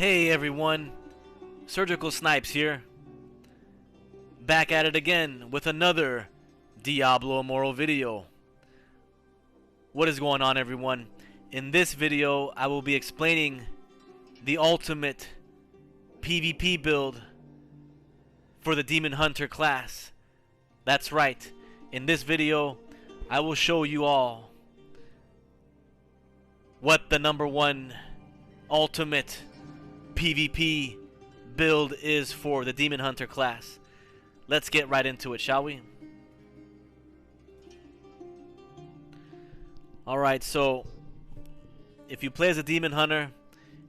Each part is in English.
Hey everyone, Surgical Snipes here. Back at it again with another Diablo Immortal video. What is going on, everyone? In this video, I will be explaining the ultimate PvP build for the Demon Hunter class. That's right, in this video, I will show you all what the #1 ultimate PvP build is for the Demon Hunter class. Let's get right into it, shall we? Alright, so if you play as a Demon Hunter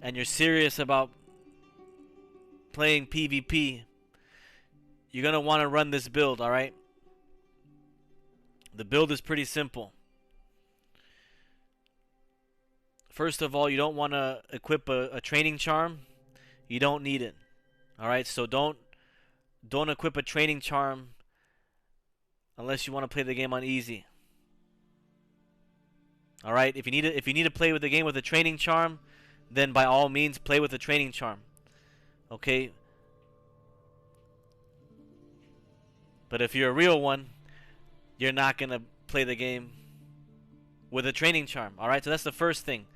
and you're serious about playing PvP, you're going to want to run this build, alright? The build is pretty simple. First of all, you don't want to equip a training charm. You don't need it. Alright, so don't equip a training charm unless you want to play the game on easy. Alright, if you need to play with the game with a training charm, then by all means play with a training charm. Okay? But if you're a real one, you're not gonna play the game with a training charm. Alright, so that's the first thing.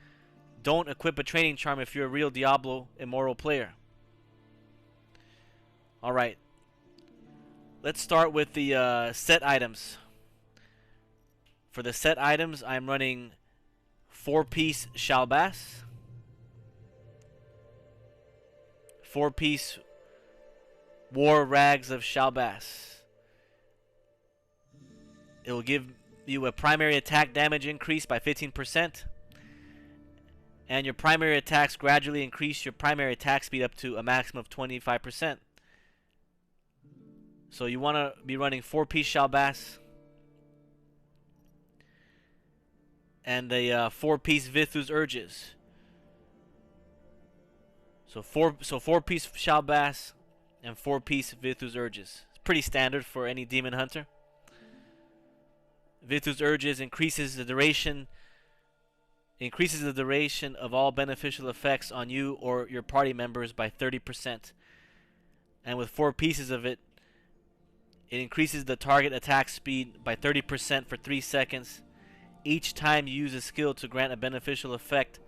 Don't equip a training charm if you're a real Diablo Immortal player. Alright. Let's start with the set items. For the set items, I'm running 4-piece Shalbas, 4-piece War Rags of Shalbas. It will give you a primary attack damage increase by 15%. And your primary attacks gradually increase your primary attack speed up to a maximum of 25%. So you want to be running 4-piece Shalbas and a 4-piece Vithu's Urges. So 4-piece Shalbas and 4-piece Vithu's Urges. It's pretty standard for any Demon Hunter. Vithu's Urges increases the duration of all beneficial effects on you or your party members by 30%. And with 4 pieces of it, it increases the target attack speed by 30% for 3 seconds each time you use a skill to grant a beneficial effect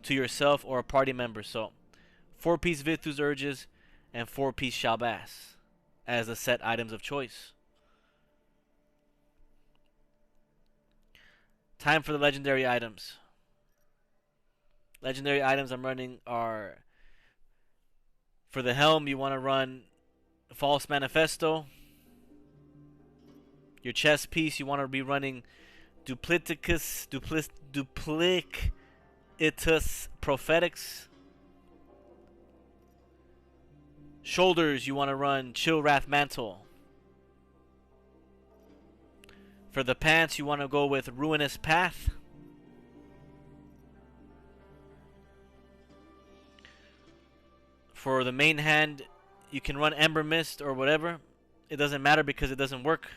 to yourself or a party member. So 4-piece Vithu's Urges and 4-piece Shalbas as the set items of choice. Time for the legendary items. Legendary items I'm running are, for the helm, you want to run False Manifesto. Your chest piece, you want to be running Duplicitous Prophetics. Shoulders, you want to run Chill Wrath Mantle. For the pants, you want to go with Ruinous Path. For the main hand, you can run Ember Mist or whatever. It doesn't matter because it doesn't work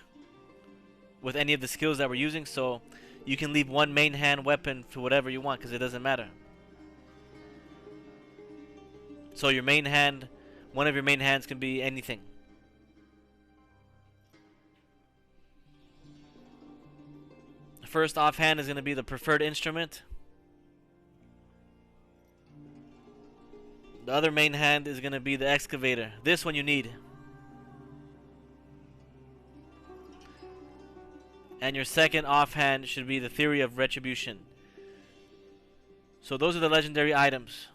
with any of the skills that we're using. So you can leave one main hand weapon for whatever you want because it doesn't matter. So your main hand, one of your main hands can be anything. The first offhand is going to be the preferred instrument. The other main hand is going to be the excavator. This one you need. And your second offhand should be the Theory of Retribution. So those are the legendary items.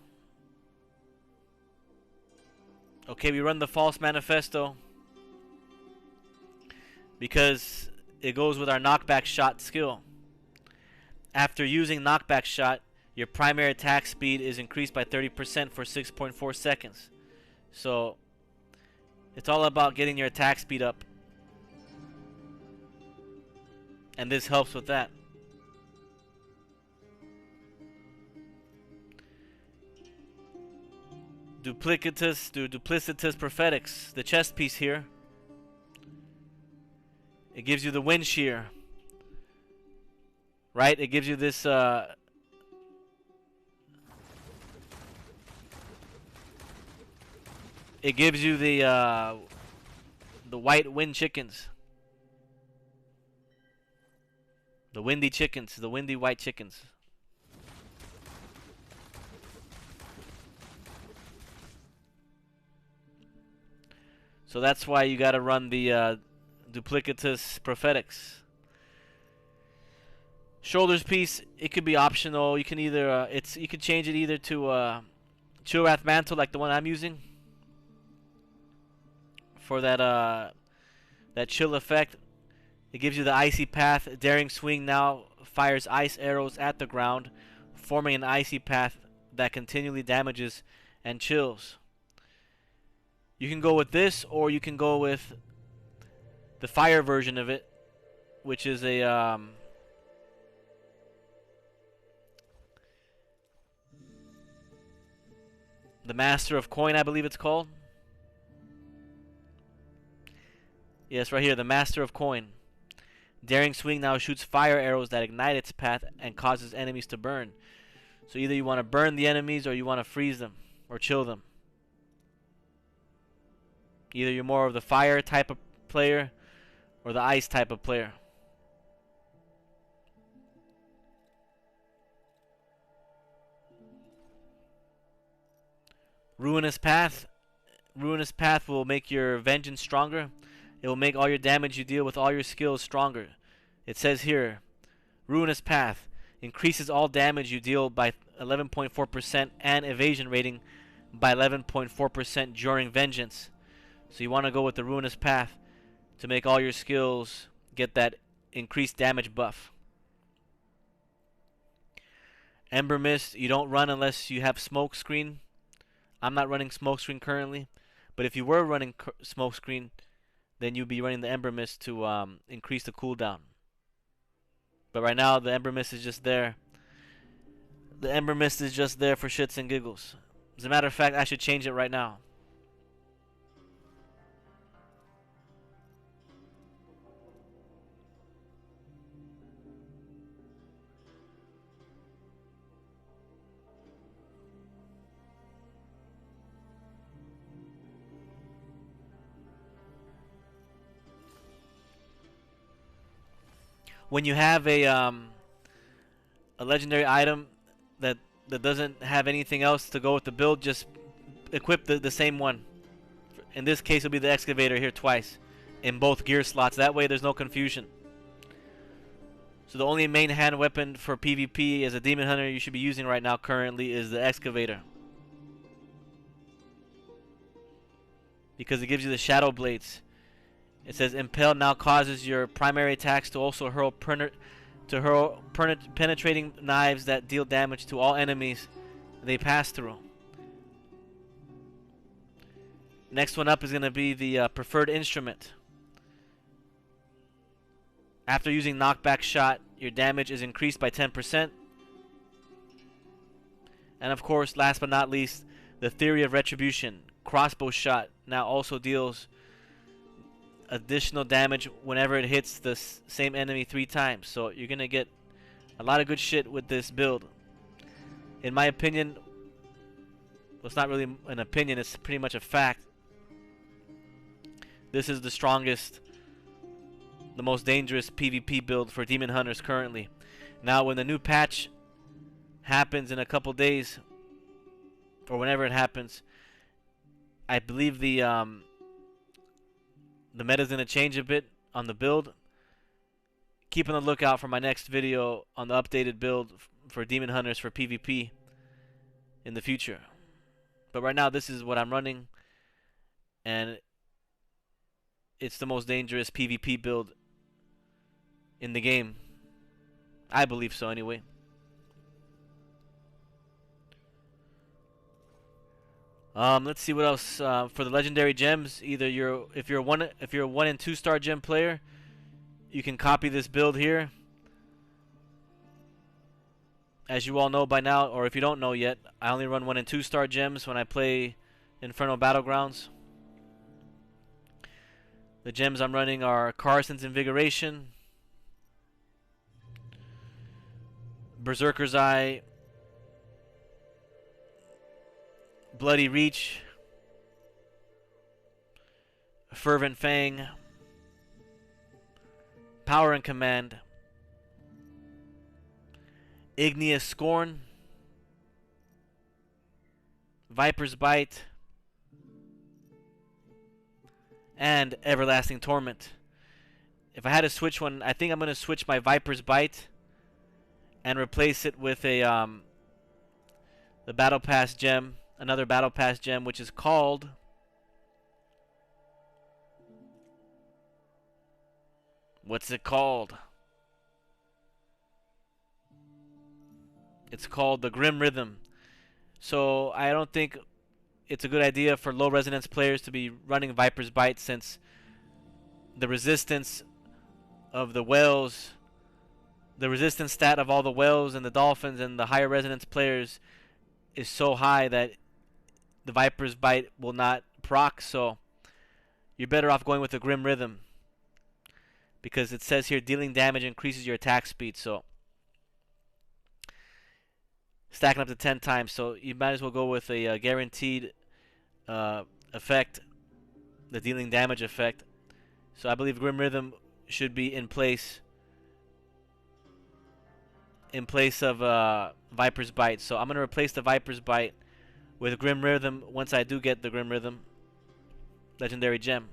Okay, we run the False Manifesto because it goes with our Knockback Shot skill. After using Knockback Shot, your primary attack speed is increased by 30% for 6.4 seconds. So it's all about getting your attack speed up. And this helps with that. Duplicitous Prophetics, the chest piece here. It gives you the Wind Shear. Right? It gives you this it gives you the white wind chickens. The windy chickens, the windy white chickens. So that's why you gotta run the duplicitous prophetics. Shoulders piece, it could be optional. You can either you could change it either to Chill Wrath Mantle like the one I'm using for that chill effect. It gives you the icy path. Daring Swing now fires ice arrows at the ground, forming an icy path that continually damages and chills. You can go with this, or you can go with the fire version of it, which is a the Master of Coin, I believe it's called. Yes, right here, the Master of Coin. Daring Swing now shoots fire arrows that ignite its path and causes enemies to burn. So either you want to burn the enemies or you want to freeze them or chill them. Either you're more of the fire type of player or the ice type of player. Ruinous Path. Ruinous Path will make your vengeance stronger. It will make all your damage you deal with all your skills stronger. It says here, Ruinous Path increases all damage you deal by 11.4% and evasion rating by 11.4% during vengeance. So you want to go with the Ruinous Path to make all your skills get that increased damage buff. Ember Mist, you don't run unless you have Smoke Screen. I'm not running Smoke Screen currently, but if you were running Smoke Screen, then you'd be running the Ember Mist to increase the cooldown. But right now, the Ember Mist is just there. The Ember Mist is just there for shits and giggles. As a matter of fact, I should change it right now. When you have a legendary item that doesn't have anything else to go with the build, just equip the same one. In this case, it'll be the Excavator here twice in both gear slots. That way there's no confusion. So the only main hand weapon for PvP as a Demon Hunter you should be using right now currently is the Excavator, because it gives you the Shadow Blades. It says Impale now causes your primary attacks to also hurl penetrating knives that deal damage to all enemies they pass through. Next one up is going to be the Preferred Instrument. After using Knockback Shot, your damage is increased by 10%. And of course, last but not least, the Theory of Retribution. Crossbow Shot now also deals additional damage whenever it hits the same enemy 3 times. So you're gonna get a lot of good shit with this build. In my opinion, well, it's not really an opinion, it's pretty much a fact. This is the strongest, the most dangerous PvP build for Demon Hunters currently. Now when the new patch happens in a couple days, or whenever it happens, I believe the meta's going to change a bit on the build. Keep on the lookout for my next video on the updated build for Demon Hunters for PvP in the future. But right now, this is what I'm running, and it's the most dangerous PvP build in the game. I believe so anyway. Let's see what else for the legendary gems. Either if you're a 1 and 2 star gem player, you can copy this build here. As you all know by now, or if you don't know yet, I only run 1 and 2 star gems when I play Inferno BattleGrounds. The gems I'm running are Carson's Invigoration, Berserker's Eye, Bloody Reach, Fervent Fang, Power and Command, Igneous Scorn, Viper's Bite, and Everlasting Torment. If I had to switch one, I think I'm going to switch my Viper's Bite and replace it with a the Battle Pass gem, another Battle Pass gem, which is called what's it called? It's called the Grim Rhythm. So I don't think it's a good idea for low resonance players to be running Viper's Bite, since the resistance of the whales, the resistance stat of all the whales and the dolphins and the higher resonance players is so high that the Viper's Bite will not proc. So you're better off going with the Grim Rhythm, because it says here dealing damage increases your attack speed. So stacking up to 10 times. So you might as well go with a guaranteed effect, the dealing damage effect. So I believe Grim Rhythm should be in place of Viper's Bite. So I'm going to replace the Viper's Bite with Grim Rhythm once I do get the Grim Rhythm legendary gem,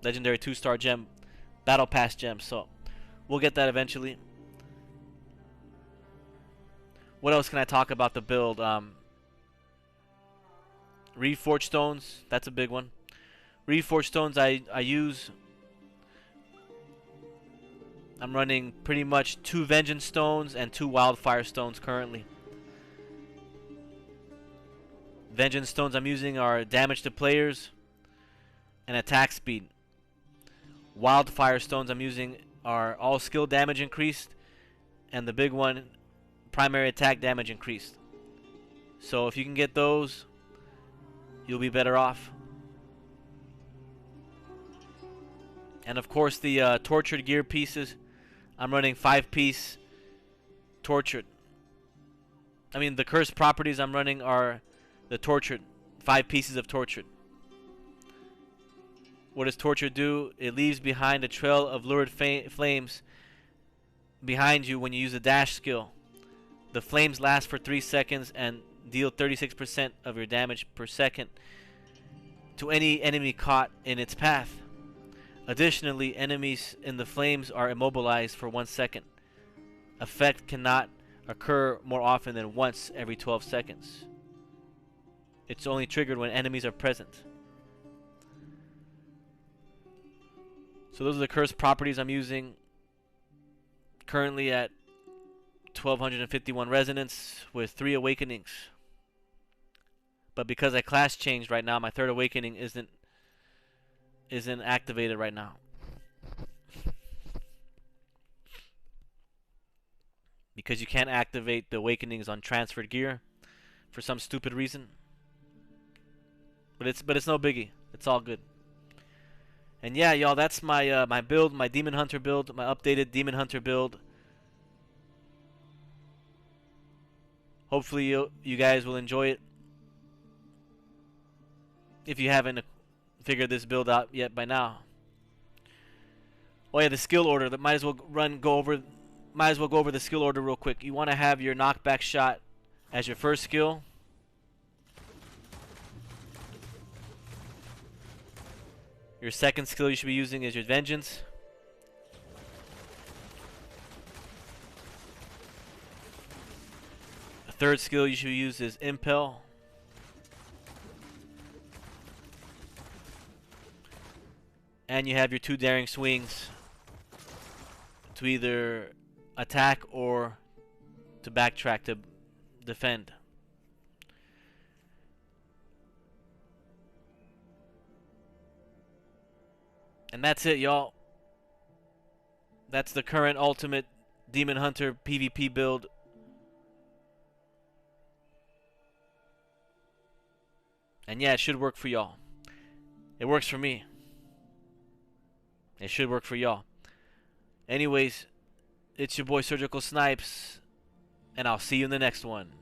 legendary 2-star gem, Battle Pass gem. So we'll get that eventually. What else can I talk about the build? Reforged Stones, that's a big one. Reforged Stones I use. I'm running pretty much 2 Vengeance Stones and 2 Wildfire Stones currently. Vengeance Stones I'm using are damage to players and attack speed. Wildfire Stones I'm using are all skill damage increased, and the big one, primary attack damage increased. So if you can get those, you'll be better off. And of course the tortured gear pieces, I'm running 5-piece tortured. I mean, the cursed properties I'm running are the tortured, 5 pieces of tortured. What does torture do? It leaves behind a trail of lurid flames behind you when you use a dash skill. The flames last for 3 seconds and deal 36% of your damage per second to any enemy caught in its path. Additionally, enemies in the flames are immobilized for 1 second. Effect cannot occur more often than once every 12 seconds. It's only triggered when enemies are present. So those are the cursed properties I'm using. Currently at 1251 resonance with 3 awakenings. But because I class changed right now, my 3rd awakening isn't activated right now. Because you can't activate the awakenings on transferred gear for some stupid reason. But it's no biggie. It's all good. And yeah, y'all, that's my my build, my Demon Hunter build, my updated Demon Hunter build. Hopefully you guys will enjoy it. If you haven't figured this build out yet by now. Oh yeah, the skill order. That might as well go over the skill order real quick. You want to have your knockback shot as your first skill. Your second skill you should be using is your Vengeance. The third skill you should use is Impel. And you have your 2 daring swings to either attack or to backtrack to defend. And that's it, y'all. That's the current ultimate Demon Hunter PvP build. And yeah, it should work for y'all. It works for me. It should work for y'all. Anyways, it's your boy Surgical Snipes, and I'll see you in the next one.